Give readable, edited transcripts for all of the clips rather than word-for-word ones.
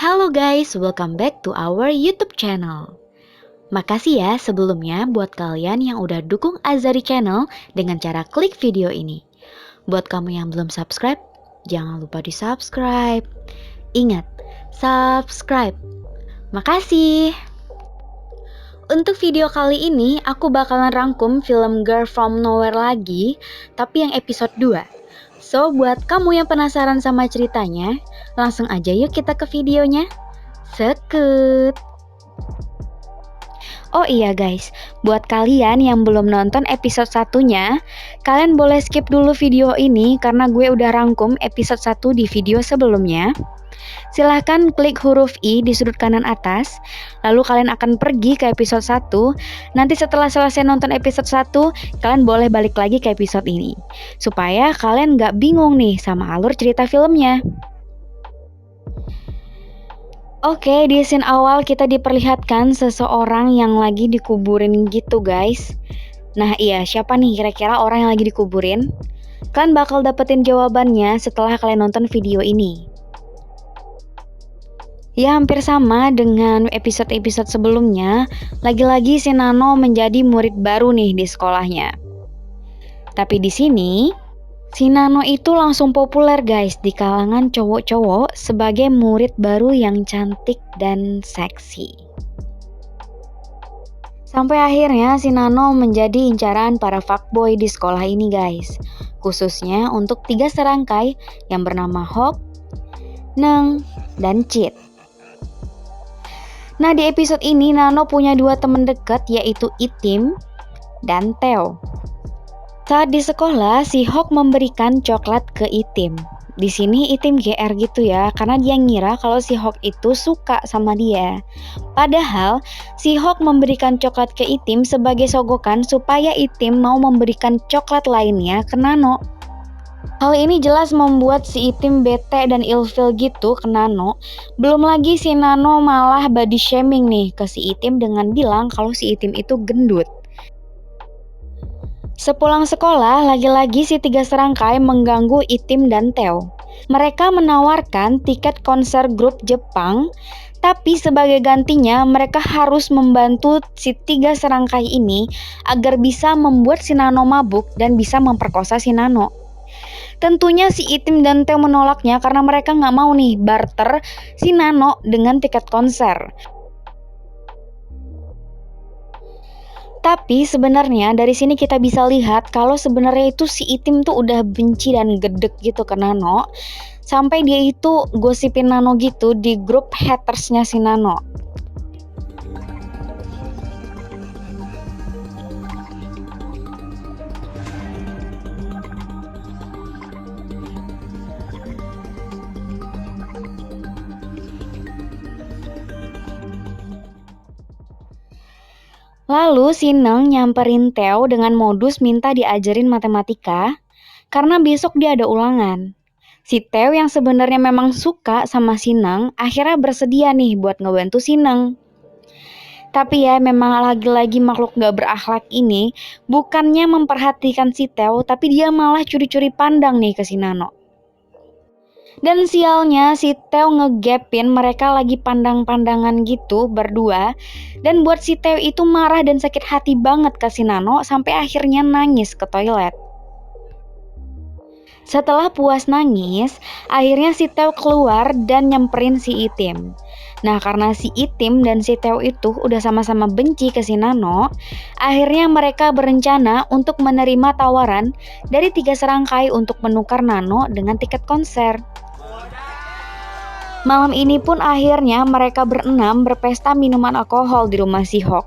Halo guys, welcome back to our YouTube channel. Makasih ya sebelumnya buat kalian yang udah dukung Azari Channel dengan cara klik video ini. Buat kamu yang belum subscribe, jangan lupa di subscribe. Ingat, subscribe. Makasih. Untuk video kali ini, aku bakalan rangkum film Girl From Nowhere lagi, tapi yang episode 2. So, buat kamu yang penasaran sama ceritanya, langsung aja yuk kita ke videonya. Sekut! Oh iya guys, buat kalian yang belum nonton episode 1-nya, kalian boleh skip dulu video ini karena gue udah rangkum episode 1 di video sebelumnya. Silahkan klik huruf I di sudut kanan atas, lalu kalian akan pergi ke episode 1. Nanti setelah selesai nonton episode 1, kalian boleh balik lagi ke episode ini, supaya kalian gak bingung nih sama alur cerita filmnya. Oke, di scene awal kita diperlihatkan seseorang yang lagi dikuburin gitu guys. Nah iya, siapa nih kira-kira orang yang lagi dikuburin? Kalian bakal dapetin jawabannya setelah kalian nonton video ini. Ya hampir sama dengan episode-episode sebelumnya, lagi-lagi si Nano menjadi murid baru nih di sekolahnya. Tapi di sini, si Nano itu langsung populer guys di kalangan cowok-cowok sebagai murid baru yang cantik dan seksi. Sampai akhirnya si Nano menjadi incaran para fuckboy di sekolah ini guys. Khususnya untuk 3 serangkai yang bernama Hawk, Neng, dan Cheat. Nah di episode ini Nano punya 2 teman dekat yaitu Itim dan Theo. Saat di sekolah si Hawk memberikan coklat ke Itim. Di sini Itim GR gitu ya karena dia ngira kalau si Hawk itu suka sama dia. Padahal si Hawk memberikan coklat ke Itim sebagai sogokan supaya Itim mau memberikan coklat lainnya ke Nano. Hal ini jelas membuat si Itim bete dan ilfil gitu ke Nano. Belum lagi si Nano malah body shaming nih ke si Itim dengan bilang kalau si Itim itu gendut. Sepulang sekolah, lagi-lagi si 3 serangkai mengganggu Itim dan Theo. Mereka menawarkan tiket konser grup Jepang, tapi sebagai gantinya mereka harus membantu si 3 serangkai ini agar bisa membuat si Nano mabuk dan bisa memperkosa si Nano. Tentunya si Itim dan Theo menolaknya karena mereka nggak mau nih barter si Nano dengan tiket konser. Tapi sebenarnya dari sini kita bisa lihat kalau sebenarnya itu si Itim tuh udah benci dan gedek gitu ke Nano. Sampai dia itu gosipin Nano gitu di grup hatersnya si Nano. Lalu si Neng nyamperin Theo dengan modus minta diajarin matematika karena besok dia ada ulangan. Si Theo yang sebenarnya memang suka sama si Neng akhirnya bersedia nih buat ngebantu si Neng. Tapi ya memang lagi-lagi makhluk gak berakhlak ini bukannya memperhatikan si Theo tapi dia malah curi-curi pandang nih ke si Nano. Dan sialnya si Theo ngegapin mereka lagi pandang-pandangan gitu berdua. Dan buat si Theo itu marah dan sakit hati banget ke si Nano sampai akhirnya nangis ke toilet. Setelah puas nangis, akhirnya si Theo keluar dan nyamperin si Itim. Nah karena si Itim dan si Theo itu udah sama-sama benci ke si Nano, akhirnya mereka berencana untuk menerima tawaran dari 3 serangkai untuk menukar Nano dengan tiket konser. Malam ini pun akhirnya mereka berenam berpesta minuman alkohol di rumah si Hawk.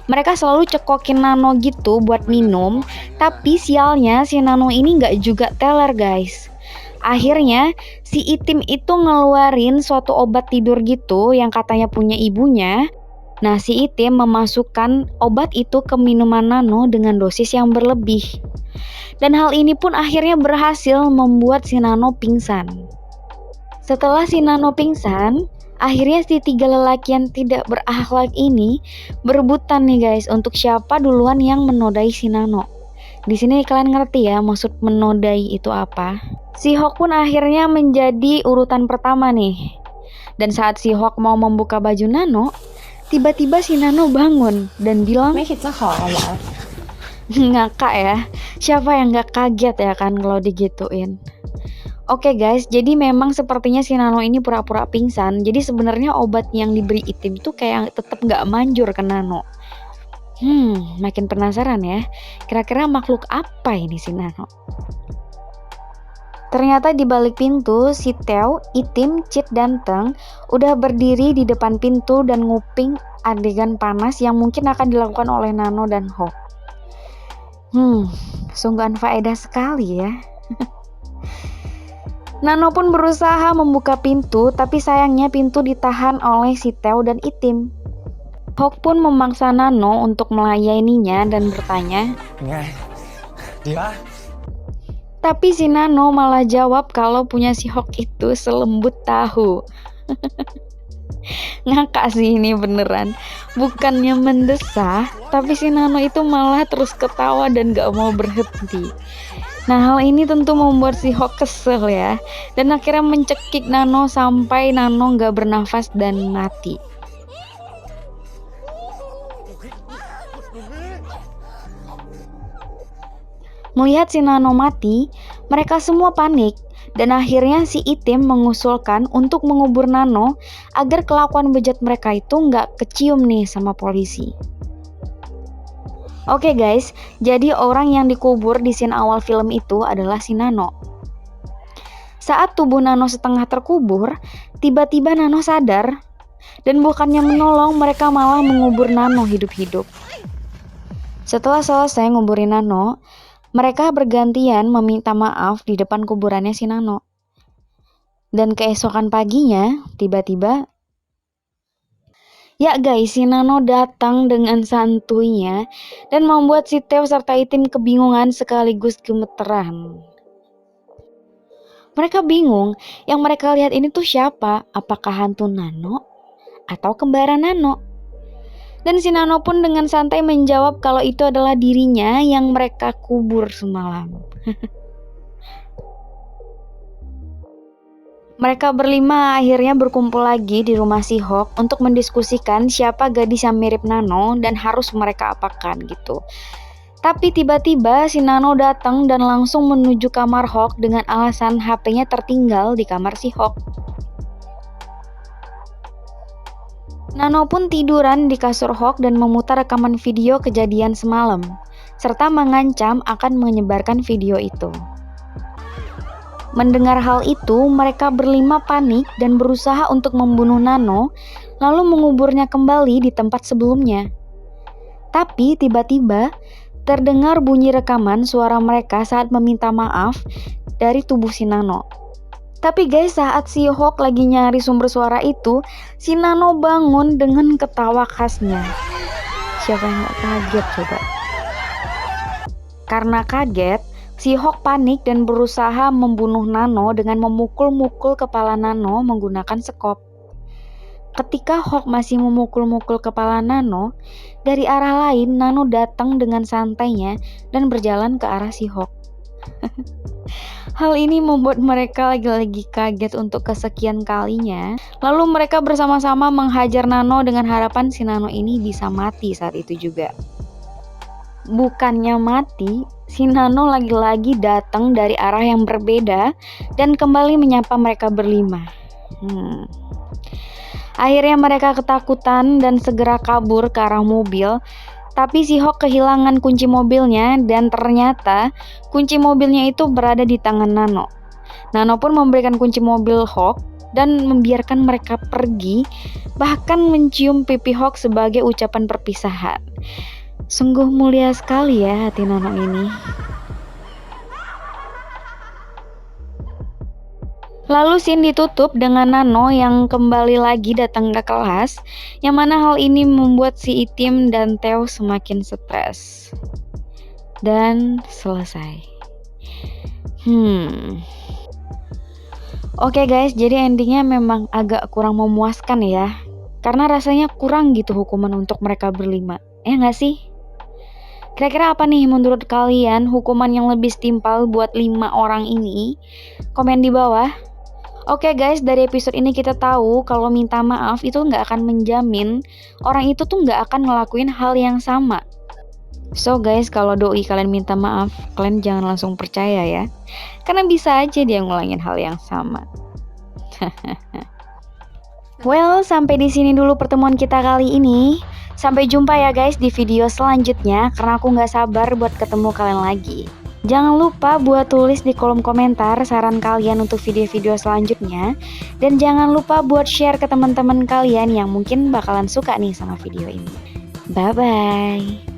Mereka selalu cekokin Nano gitu buat minum, tapi sialnya si Nano ini gak juga teler guys. Akhirnya si Itim itu ngeluarin suatu obat tidur gitu yang katanya punya ibunya. Nah si Itim memasukkan obat itu ke minuman Nano dengan dosis yang berlebih. Dan hal ini pun akhirnya berhasil membuat si Nano pingsan. Setelah si Nano pingsan, Akhirnya si tiga lelaki yang tidak berakhlak ini berebutan nih guys untuk siapa duluan yang menodai si Nano. Di sini kalian ngerti ya maksud menodai itu apa? Si Hok pun akhirnya menjadi urutan pertama nih. Dan saat si Hok mau membuka baju Nano, tiba-tiba si Nano bangun dan bilang, ngakak ya, siapa yang gak kaget ya kan kalau digituin. Oke guys, jadi memang sepertinya si Nano ini pura-pura pingsan. Jadi sebenarnya obat yang diberi Itim tuh kayak tetap gak manjur ke Nano. Makin penasaran ya. Kira-kira makhluk apa ini si Nano? Ternyata di balik pintu, si Teo, Itim, Cit, dan Teng udah berdiri di depan pintu dan nguping adegan panas yang mungkin akan dilakukan oleh Nano dan Hok. Sungguh anfaedah sekali ya. Nano pun berusaha membuka pintu, tapi sayangnya pintu ditahan oleh si Teo dan Itim. Hok pun memaksa Nano untuk melayaninya dan bertanya, Dia? Tapi si Nano malah jawab kalau punya si Hok itu selembut tahu. Ngakak sih ini beneran. Bukannya mendesah, tapi si Nano itu malah terus ketawa dan gak mau berhenti. Nah, hal ini tentu membuat si Hok kesel ya, dan akhirnya mencekik Nano sampai Nano gak bernafas dan mati. Melihat si Nano mati, mereka semua panik, dan akhirnya si Itim mengusulkan untuk mengubur Nano agar kelakuan bejat mereka itu gak kecium nih sama polisi. Oke guys, jadi orang yang dikubur di scene awal film itu adalah si Nano. Saat tubuh Nano setengah terkubur, tiba-tiba Nano sadar, dan bukannya menolong, mereka malah mengubur Nano hidup-hidup. Setelah selesai nguburin Nano, mereka bergantian meminta maaf di depan kuburannya si Nano. Dan keesokan paginya, tiba-tiba ya guys, si Nano datang dengan santuinya dan membuat si Teo serta Itim kebingungan sekaligus gemeteran. Mereka bingung, yang mereka lihat ini tuh siapa? Apakah hantu Nano atau kembaran Nano? Dan si Nano pun dengan santai menjawab kalau itu adalah dirinya yang mereka kubur semalam. Mereka berlima akhirnya berkumpul lagi di rumah si Hok untuk mendiskusikan siapa gadis yang mirip Nano dan harus mereka apakan gitu. Tapi tiba-tiba si Nano datang dan langsung menuju kamar Hok dengan alasan HP-nya tertinggal di kamar si Hok. Nano pun tiduran di kasur Hok dan memutar rekaman video kejadian semalam, serta mengancam akan menyebarkan video itu. Mendengar hal itu, mereka berlima panik dan berusaha untuk membunuh Nano, lalu menguburnya kembali di tempat sebelumnya. Tapi tiba-tiba terdengar bunyi rekaman suara mereka saat meminta maaf dari tubuh si Nano. Tapi guys, saat si Hok lagi nyari sumber suara itu, si Nano bangun dengan ketawa khasnya. Siapa yang gak kaget coba? Karena kaget, si Hok panik dan berusaha membunuh Nano dengan memukul-mukul kepala Nano menggunakan sekop. Ketika Hok masih memukul-mukul kepala Nano, dari arah lain Nano datang dengan santainya dan berjalan ke arah si Hok. Hal ini membuat mereka lagi-lagi kaget untuk kesekian kalinya. Lalu mereka bersama-sama menghajar Nano dengan harapan si Nano ini bisa mati saat itu juga. Bukannya mati, si Nano lagi-lagi datang dari arah yang berbeda dan kembali menyapa mereka berlima. Akhirnya mereka ketakutan dan segera kabur ke arah mobil. Tapi si Hok kehilangan kunci mobilnya dan ternyata kunci mobilnya itu berada di tangan Nano. Nano pun memberikan kunci mobil Hok dan membiarkan mereka pergi, bahkan mencium pipi Hok sebagai ucapan perpisahan. Sungguh mulia sekali ya hati Nano ini. Lalu scene ditutup dengan Nano yang kembali lagi datang ke kelas, yang mana hal ini membuat si Itim dan Teo semakin stres. Dan selesai. Oke guys, jadi endingnya memang agak kurang memuaskan ya. Karena rasanya kurang gitu hukuman untuk mereka berlima. Ya nggak sih? Kira-kira apa nih menurut kalian hukuman yang lebih setimpal buat 5 orang ini? Komen di bawah. Oke guys, dari episode ini kita tahu kalau minta maaf itu nggak akan menjamin orang itu tuh nggak akan ngelakuin hal yang sama. So guys, kalau doi kalian minta maaf, kalian jangan langsung percaya ya. Karena bisa aja dia ngulangin hal yang sama. Well, sampai di sini dulu pertemuan kita kali ini. Sampai jumpa ya guys di video selanjutnya, karena aku nggak sabar buat ketemu kalian lagi. Jangan lupa buat tulis di kolom komentar saran kalian untuk video-video selanjutnya. Dan jangan lupa buat share ke teman-teman kalian yang mungkin bakalan suka nih sama video ini. Bye-bye.